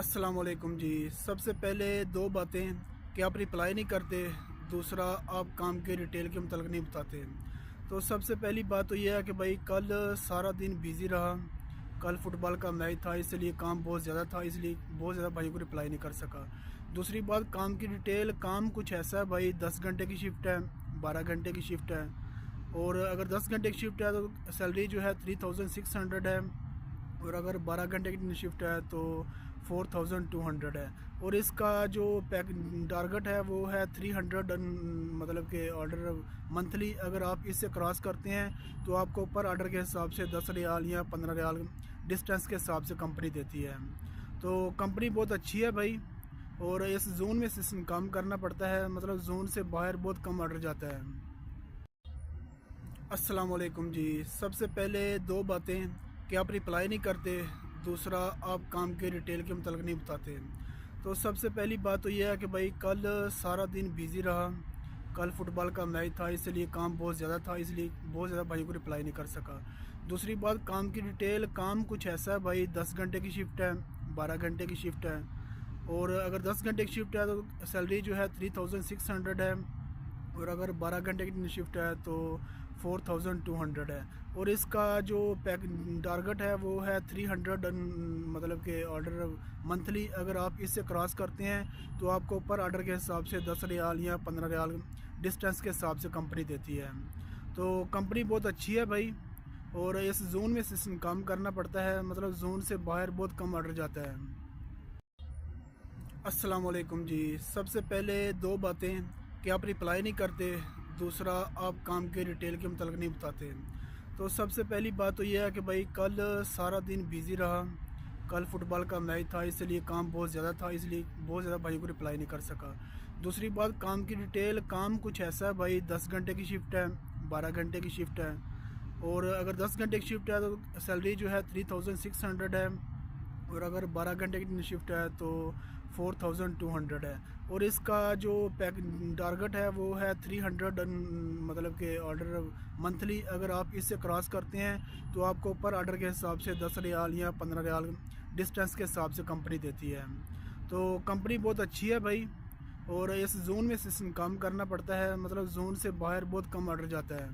अस्सलाम वालेकुम जी। सबसे पहले दो बातें कि आप रिप्लाई नहीं करते, दूसरा आप काम के डिटेल के मुतल्लिक़ नहीं बताते। तो सबसे पहली बात तो यह है कि भाई कल सारा दिन बिज़ी रहा। कल फुटबॉल का मैच था, इसलिए काम बहुत ज़्यादा था, इसलिए बहुत ज़्यादा भाई को रिप्लाई नहीं कर सका। दूसरी बात, काम की डिटेल, काम कुछ ऐसा है भाई, 10 घंटे की शिफ्ट है, 12 घंटे की शिफ्ट है। और अगर 10 घंटे की शिफ्ट है तो सैलरी जो है 3600 है, और अगर 12 घंटे की शिफ्ट है तो 4200 है। और इसका जो टारगेट है वो है 300, मतलब कि ऑर्डर मंथली। अगर आप इससे क्रॉस करते हैं तो आपको पर ऑर्डर के हिसाब से 10 रियाल या 15 रियाल डिस्टेंस के हिसाब से कंपनी देती है। तो कंपनी बहुत अच्छी है भाई। और इस जोन में काम करना पड़ता है, मतलब जोन से बाहर बहुत कम ऑर्डर जाता है। अस्सलाम वालेकुम जी। सबसे पहले दो बातें कि आप रिप्लाई नहीं करते, दूसरा आप काम के डिटेल के मुतल्लिक़ नहीं बताते। तो सबसे पहली बात तो यह है कि भाई कल सारा दिन बिज़ी रहा। कल फुटबॉल का मैच था, इसलिए काम बहुत ज़्यादा था, इसलिए बहुत ज़्यादा भाई को रिप्लाई नहीं कर सका। दूसरी बात, काम की डिटेल, काम कुछ ऐसा है भाई, 10 घंटे की शिफ्ट है, 12 घंटे की शिफ्ट है। और अगर 10 घंटे की शिफ्ट है तो सैलरी जो है 3600 है, और अगर 12 घंटे की शिफ्ट है तो 4200 है। और इसका जो टारगेट है वो है 300, मतलब कि ऑर्डर मंथली। अगर आप इससे क्रॉस करते हैं तो आपको पर ऑर्डर के हिसाब से 10 रियाल या 15 रियाल डिस्टेंस के हिसाब से कंपनी देती है। तो कंपनी बहुत अच्छी है भाई। और इस जोन में काम करना पड़ता है, मतलब जोन से बाहर बहुत कम ऑर्डर जाता है। अस्सलाम वालेकुम जी। सबसे पहले दो बातें कि आप रिप्लाई नहीं करते, दूसरा आप काम के डिटेल के मुतल्लिक़ नहीं बताते। तो सबसे पहली बात तो यह है कि भाई कल सारा दिन बिज़ी रहा। कल फुटबॉल का मैच था, इसलिए काम बहुत ज़्यादा था, इसलिए बहुत ज़्यादा भाई को रिप्लाई नहीं कर सका। दूसरी बात, काम की डिटेल, काम कुछ ऐसा है भाई, 10 घंटे की शिफ्ट है, 12 घंटे की शिफ्ट है। और अगर 10 घंटे की शिफ्ट है तो सैलरी जो है 3600 है, और अगर 12 घंटे की शिफ्ट है तो 4200 है। और इसका जो टारगेट है वो है 300, मतलब कि ऑर्डर मंथली। अगर आप इससे क्रॉस करते हैं तो आपको पर ऑर्डर के हिसाब से 10 रियाल या 15 रियाल डिस्टेंस के हिसाब से कंपनी देती है। तो कंपनी बहुत अच्छी है भाई। और इस जोन में काम करना पड़ता है, मतलब जोन से बाहर बहुत कम ऑर्डर जाता है।